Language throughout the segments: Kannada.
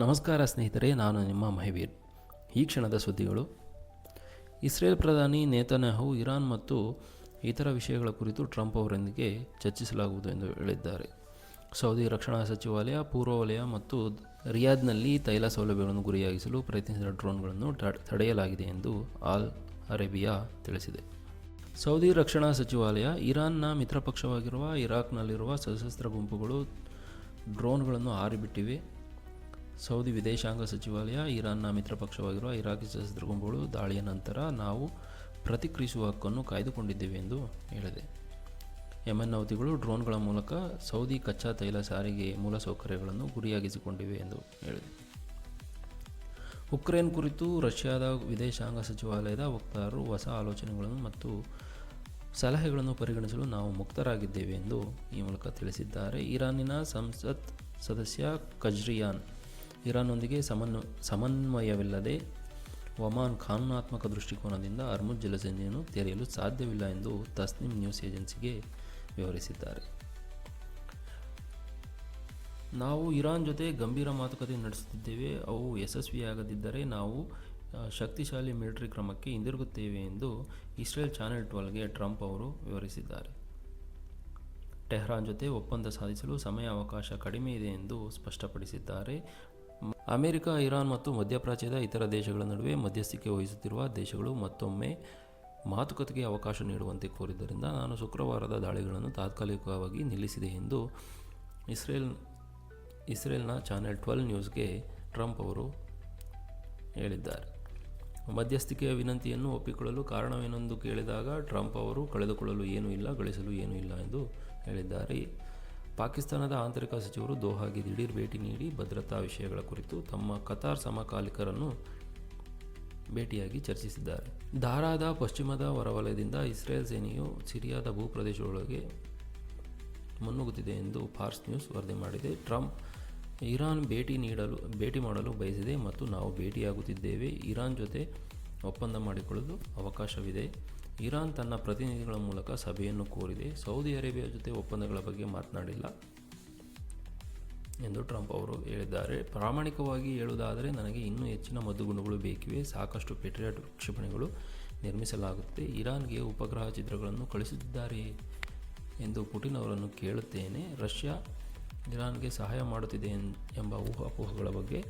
ನಮಸ್ಕಾರ ಸ್ನೇಹಿತರೆ, ನಾನು ನಿಮ್ಮ ಮಹಿವೀರ್. ಈ ಕ್ಷಣದ ಸುದ್ದಿಗಳು. ಇಸ್ರೇಲ್ ಪ್ರಧಾನಿ ನೇತನ್ಯಾಹು ಇರಾನ್ ಮತ್ತು ಇತರ ವಿಷಯಗಳ ಕುರಿತು ಟ್ರಂಪ್ ಅವರೊಂದಿಗೆ ಚರ್ಚಿಸಲಾಗುವುದು ಎಂದು ಹೇಳಿದ್ದಾರೆ. ಸೌದಿ ರಕ್ಷಣಾ ಸಚಿವಾಲಯ ಪೂರ್ವ ವಲಯ ಮತ್ತು ರಿಯಾದ್ನಲ್ಲಿ ತೈಲ ಸೌಲಭ್ಯಗಳನ್ನು ಗುರಿಯಾಗಿಸಲು ಪ್ರಯತ್ನಿಸಿದ ಡ್ರೋನ್ಗಳನ್ನು ತಡೆಯಲಾಗಿದೆ ಎಂದು ಆಲ್ ಅರೇಬಿಯಾ ತಿಳಿಸಿದೆ. ಸೌದಿ ರಕ್ಷಣಾ ಸಚಿವಾಲಯ ಇರಾನ್ನ ಮಿತ್ರಪಕ್ಷವಾಗಿರುವ ಇರಾಕ್ನಲ್ಲಿರುವ ಸಶಸ್ತ್ರ ಗುಂಪುಗಳು ಡ್ರೋನ್ಗಳನ್ನು ಹಾರಿಬಿಟ್ಟಿವೆ. ಸೌದಿ ವಿದೇಶಾಂಗ ಸಚಿವಾಲಯ ಇರಾನ್ನ ಮಿತ್ರಪಕ್ಷವಾಗಿರುವ ಇರಾಕಿ ಸಶಸ್ತ್ರ ಗುಂಪುಗಳು ದಾಳಿಯ ನಂತರ ನಾವು ಪ್ರತಿಕ್ರಿಯಿಸುವ ಹಕ್ಕನ್ನು ಕಾಯ್ದುಕೊಂಡಿದ್ದೇವೆ ಎಂದು ಹೇಳಿದೆ. ಯೆಮೆನ್ ಹೌತಿಗಳು ಡ್ರೋನ್ಗಳ ಮೂಲಕ ಸೌದಿ ಕಚ್ಚಾ ತೈಲ ಸಾರಿಗೆ ಮೂಲಸೌಕರ್ಯಗಳನ್ನು ಗುರಿಯಾಗಿಸಿಕೊಂಡಿವೆ ಎಂದು ಹೇಳಿದೆ. ಉಕ್ರೇನ್ ಕುರಿತು ರಷ್ಯಾದ ವಿದೇಶಾಂಗ ಸಚಿವಾಲಯದ ವಕ್ತಾರರು ಹೊಸ ಆಲೋಚನೆಗಳನ್ನು ಮತ್ತು ಸಲಹೆಗಳನ್ನು ಪರಿಗಣಿಸಲು ನಾವು ಮುಕ್ತರಾಗಿದ್ದೇವೆ ಎಂದು ಈ ಮೂಲಕ ತಿಳಿಸಿದ್ದಾರೆ. ಇರಾನಿನ ಸಂಸತ್ ಸದಸ್ಯ ಖಜ್ರಿಯಾನ್ ಇರಾನ್ನೊಂದಿಗೆ ಸಮನ್ವಯವಿಲ್ಲದೆ ಒಮಾನ್ ಕಾನೂನಾತ್ಮಕ ದೃಷ್ಟಿಕೋನದಿಂದ ಹರ್ಮುಜ್ ಜಲಸಂಧಿಯನ್ನು ತೆರೆಯಲು ಸಾಧ್ಯವಿಲ್ಲ ಎಂದು ತಸ್ನಿಮ್ ನ್ಯೂಸ್ ಏಜೆನ್ಸಿಗೆ ವಿವರಿಸಿದ್ದಾರೆ. ನಾವು ಇರಾನ್ ಜೊತೆ ಗಂಭೀರ ಮಾತುಕತೆ ನಡೆಸುತ್ತಿದ್ದೇವೆ. ಅವು ಯಶಸ್ವಿಯಾಗದಿದ್ದರೆ ನಾವು ಶಕ್ತಿಶಾಲಿ ಮಿಲಿಟರಿ ಕ್ರಮಕ್ಕೆ ಹಿಂದಿರುಗುತ್ತೇವೆ ಎಂದು ಇಸ್ರೇಲ್ ಚಾನೆಲ್ 12ಗೆ ಟ್ರಂಪ್ ಅವರು ವಿವರಿಸಿದ್ದಾರೆ. ಟೆಹ್ರಾನ್ ಜೊತೆ ಒಪ್ಪಂದ ಸಾಧಿಸಲು ಸಮಯಾವಕಾಶ ಕಡಿಮೆ ಇದೆ ಎಂದು ಸ್ಪಷ್ಟಪಡಿಸಿದ್ದಾರೆ. ಅಮೆರಿಕ, ಇರಾನ್ ಮತ್ತು ಮಧ್ಯಪ್ರಾಚ್ಯದ ಇತರ ದೇಶಗಳ ನಡುವೆ ಮಧ್ಯಸ್ಥಿಕೆ ವಹಿಸುತ್ತಿರುವ ದೇಶಗಳು ಮತ್ತೊಮ್ಮೆ ಮಾತುಕತೆಗೆ ಅವಕಾಶ ನೀಡುವಂತೆ ಕೋರಿದ್ದರಿಂದ ನಾನು ಶುಕ್ರವಾರದ ದಾಳಿಗಳನ್ನು ತಾತ್ಕಾಲಿಕವಾಗಿ ನಿಲ್ಲಿಸಿದೆ ಎಂದು ಇಸ್ರೇಲ್ನ ಚಾನೆಲ್ 12 ನ್ಯೂಸ್ಗೆ ಟ್ರಂಪ್ ಅವರು ಹೇಳಿದ್ದಾರೆ. ಮಧ್ಯಸ್ಥಿಕೆಯ ವಿನಂತಿಯನ್ನು ಒಪ್ಪಿಕೊಳ್ಳಲು ಕಾರಣವೇನೆಂದು ಕೇಳಿದಾಗ ಟ್ರಂಪ್ ಅವರು ಕಳೆದುಕೊಳ್ಳಲು ಏನೂ ಇಲ್ಲ, ಗಳಿಸಲು ಏನೂ ಇಲ್ಲ ಎಂದು ಹೇಳಿದ್ದಾರೆ. ಪಾಕಿಸ್ತಾನದ ಆಂತರಿಕ ಸಚಿವರು ದೋಹಾಗೆ ದಿಢೀರ್ ಭೇಟಿ ನೀಡಿ ಭದ್ರತಾ ವಿಷಯಗಳ ಕುರಿತು ತಮ್ಮ ಕತಾರ್ ಸಮಕಾಲಿಕರನ್ನು ಭೇಟಿಯಾಗಿ ಚರ್ಚಿಸಿದ್ದಾರೆ. ದಾರಾದ ಪಶ್ಚಿಮದ ಹೊರವಲಯದಿಂದ ಇಸ್ರೇಲ್ ಸೇನೆಯು ಸಿರಿಯಾದ ಭೂಪ್ರದೇಶದೊಳಗೆ ಮುನ್ನುಗ್ಗುತ್ತಿದೆ ಎಂದು ಫಾರ್ಸ್ ನ್ಯೂಸ್ ವರದಿ ಮಾಡಿದೆ. ಟ್ರಂಪ್ ಇರಾನ್ ಭೇಟಿ ಮಾಡಲು ಬಯಸಿದೆ ಮತ್ತು ನಾವು ಭೇಟಿಯಾಗುತ್ತಿದ್ದೇವೆ. ಇರಾನ್ ಜೊತೆ ಒಪ್ಪಂದ ಮಾಡಿಕೊಳ್ಳಲು ಅವಕಾಶವಿದೆ. ಇರಾನ್ ತನ್ನ ಪ್ರತಿನಿಧಿಗಳ ಮೂಲಕ ಸಭೆಯನ್ನು ಕೋರಿದೆ. ಸೌದಿ ಅರೇಬಿಯಾ ಜೊತೆ ಒಪ್ಪಂದಗಳ ಬಗ್ಗೆ ಮಾತನಾಡಿಲ್ಲ ಎಂದು ಟ್ರಂಪ್ ಅವರು ಹೇಳಿದ್ದಾರೆ. ಪ್ರಾಮಾಣಿಕವಾಗಿ ಹೇಳುವುದಾದರೆ ನನಗೆ ಇನ್ನೂ ಹೆಚ್ಚಿನ ಮದ್ದುಗುಂಡುಗಳು ಬೇಕಿವೆ. ಸಾಕಷ್ಟು ಪೇಟ್ರಿಯಾಟ್ ಕ್ಷಿಪಣಿಗಳು ನಿರ್ಮಿಸಲಾಗುತ್ತದೆ. ಇರಾನ್ಗೆ ಉಪಗ್ರಹ ಚಿತ್ರಗಳನ್ನು ಕಳಿಸುತ್ತಿದ್ದಾರೆ ಎಂದು ಪುಟಿನ್ ಅವರನ್ನು ಕೇಳುತ್ತೇನೆ. ರಷ್ಯಾ ಇರಾನ್ಗೆ ಸಹಾಯ ಮಾಡುತ್ತಿದೆ ಎಂಬ ಊಹಾಪೋಹಗಳ ಬಗ್ಗೆ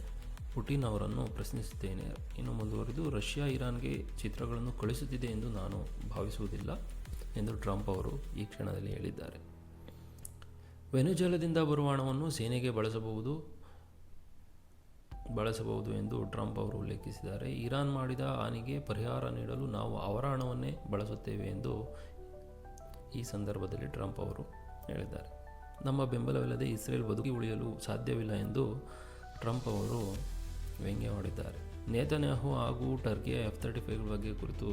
ಪುಟಿನ್ ಅವರನ್ನು ಪ್ರಶ್ನಿಸುತ್ತೇನೆ. ಇನ್ನು ಮುಂದುವರೆದು, ರಷ್ಯಾ ಇರಾನ್ಗೆ ಚಿತ್ರಗಳನ್ನು ಕಳಿಸುತ್ತಿದೆ ಎಂದು ನಾನು ಭಾವಿಸುವುದಿಲ್ಲ ಎಂದು ಟ್ರಂಪ್ ಅವರು ಈ ಕ್ಷಣದಲ್ಲಿ ಹೇಳಿದ್ದಾರೆ. ವೆನೆಜುವೆಲಾದಿಂದ ಬರುವ ಹಣವನ್ನು ಸೇನೆಗೆ ಬಳಸಬಹುದು ಎಂದು ಟ್ರಂಪ್ ಅವರು ಉಲ್ಲೇಖಿಸಿದ್ದಾರೆ. ಇರಾನ್ ಮಾಡಿದ ಹಾನಿಗೆ ಪರಿಹಾರ ನೀಡಲು ನಾವು ಅವರ ಹಣವನ್ನೇ ಬಳಸುತ್ತೇವೆ ಎಂದು ಈ ಸಂದರ್ಭದಲ್ಲಿ ಟ್ರಂಪ್ ಅವರು ಹೇಳಿದ್ದಾರೆ. ನಮ್ಮ ಬೆಂಬಲವಿಲ್ಲದೆ ಇಸ್ರೇಲ್ ಬದುಕಿ ಉಳಿಯಲು ಸಾಧ್ಯವಿಲ್ಲ ಎಂದು ಟ್ರಂಪ್ ಅವರು ವ್ಯಂಗ್ಯವಾಡಿದ್ದಾರೆ. ನೇತನ್ಯಾಹು ಹಾಗೂ ಟರ್ಕಿಯ F-35 ಬಗ್ಗೆ ಕುರಿತು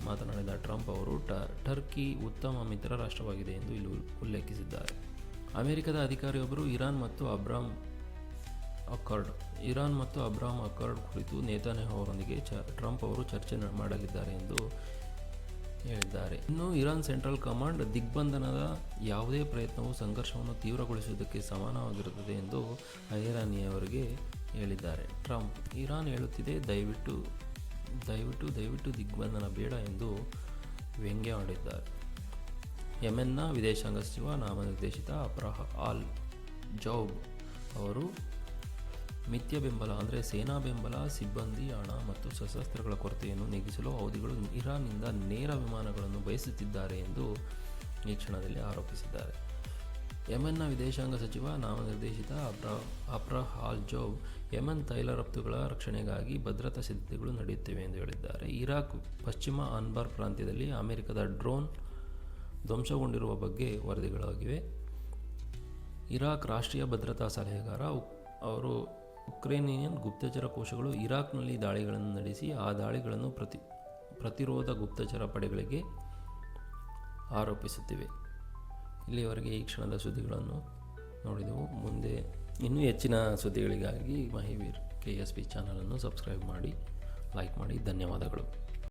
ಮಾತನಾಡಿದ ಟ್ರಂಪ್ ಅವರು ಟರ್ಕಿ ಉತ್ತಮ ಮಿತ್ರ ರಾಷ್ಟ್ರವಾಗಿದೆ ಎಂದು ಇಲ್ಲಿ ಉಲ್ಲೇಖಿಸಿದ್ದಾರೆ. ಅಮೆರಿಕದ ಅಧಿಕಾರಿಯೊಬ್ಬರು ಇರಾನ್ ಮತ್ತು ಅಬ್ರಾಮ್ ಅಕಾರ್ಡ್ ಕುರಿತು ನೇತನ್ಯಾಹು ಅವರೊಂದಿಗೆ ಟ್ರಂಪ್ ಅವರು ಚರ್ಚೆ ಮಾಡಲಿದ್ದಾರೆ ಎಂದು ಹೇಳಿದ್ದಾರೆ. ಇನ್ನು ಇರಾನ್ ಸೆಂಟ್ರಲ್ ಕಮಾಂಡ್ ದಿಗ್ಬಂಧನದ ಯಾವುದೇ ಪ್ರಯತ್ನವು ಸಂಘರ್ಷವನ್ನು ತೀವ್ರಗೊಳಿಸುವುದಕ್ಕೆ ಸಮಾನವಾಗಿರುತ್ತದೆ ಎಂದು ಐರಾನಿಯವರಿಗೆ ಹೇಳಿದ್ದಾರೆ. ಟ್ರಂಪ್ ಇರಾನ್ ಹೇಳುತ್ತಿದೆ, ದಯವಿಟ್ಟು ದಿಗ್ಬಂಧನ ಬೇಡ ಎಂದು ವ್ಯಂಗ್ಯವಾಡಿದ್ದಾರೆ. ಯೆಮೆನ್ನ ವಿದೇಶಾಂಗ ಸಚಿವ ನಾಮನಿರ್ದೇಶಿತ ಅಫ್ರಾಹ್ ಅಲ್ ಜೌಬ್ ಅವರು ಮಿಥ್ಯ ಬೆಂಬಲ ಅಂದರೆ ಸೇನಾ ಬೆಂಬಲ, ಸಿಬ್ಬಂದಿ ಹಣ ಮತ್ತು ಶಸ್ತ್ರಾಸ್ತ್ರಗಳ ಕೊರತೆಯನ್ನು ನೀಗಿಸಲು ಹೌದಿಗಳು ಇರಾನ್ನಿಂದ ನೇರ ವಿಮಾನಗಳನ್ನು ಬಯಸುತ್ತಿದ್ದಾರೆ ಎಂದು ಈ ಕ್ಷಣದಲ್ಲಿ ಆರೋಪಿಸಿದ್ದಾರೆ. ಯೆಮೆನ್ನ ವಿದೇಶಾಂಗ ಸಚಿವ ನಾಮನಿರ್ದೇಶಿತ ಅಫ್ರಾಹ್ ಅಲ್ ಜೌಬ್ ಯೆಮೆನ್ ತೈಲ ರಫ್ತುಗಳ ರಕ್ಷಣೆಗಾಗಿ ಭದ್ರತಾ ಸಿದ್ಧತೆಗಳು ನಡೆಯುತ್ತಿವೆ ಎಂದು ಹೇಳಿದ್ದಾರೆ. ಇರಾಕ್ ಪಶ್ಚಿಮ ಅನ್ಬಾರ್ ಪ್ರಾಂತ್ಯದಲ್ಲಿ ಅಮೆರಿಕದ ಡ್ರೋನ್ ಧ್ವಂಸಗೊಂಡಿರುವ ಬಗ್ಗೆ ವರದಿಗಳಾಗಿವೆ. ಇರಾಕ್ ರಾಷ್ಟ್ರೀಯ ಭದ್ರತಾ ಸಲಹೆಗಾರ ಅವರು ಉಕ್ರೇನಿಯನ್ ಗುಪ್ತಚರ ಕೋಶಗಳು ಇರಾಕ್ನಲ್ಲಿ ದಾಳಿಗಳನ್ನು ನಡೆಸಿ ಆ ದಾಳಿಗಳನ್ನು ಪ್ರತಿರೋಧ ಗುಪ್ತಚರ ಪಡೆಗಳಿಗೆ ಆರೋಪಿಸುತ್ತಿವೆ. ಇಲ್ಲಿಯವರೆಗೆ ಈ ಕ್ಷಣದ ಸುದ್ದಿಗಳನ್ನು ನೋಡಿದೆವು. ಮುಂದೆ ಇನ್ನೂ ಹೆಚ್ಚಿನ ಸುದ್ದಿಗಳಿಗಾಗಿ ಮಹಿವೀರ್ KSP ಚಾನಲನ್ನು ಸಬ್ಸ್ಕ್ರೈಬ್ ಮಾಡಿ, ಲೈಕ್ ಮಾಡಿ. ಧನ್ಯವಾದಗಳು.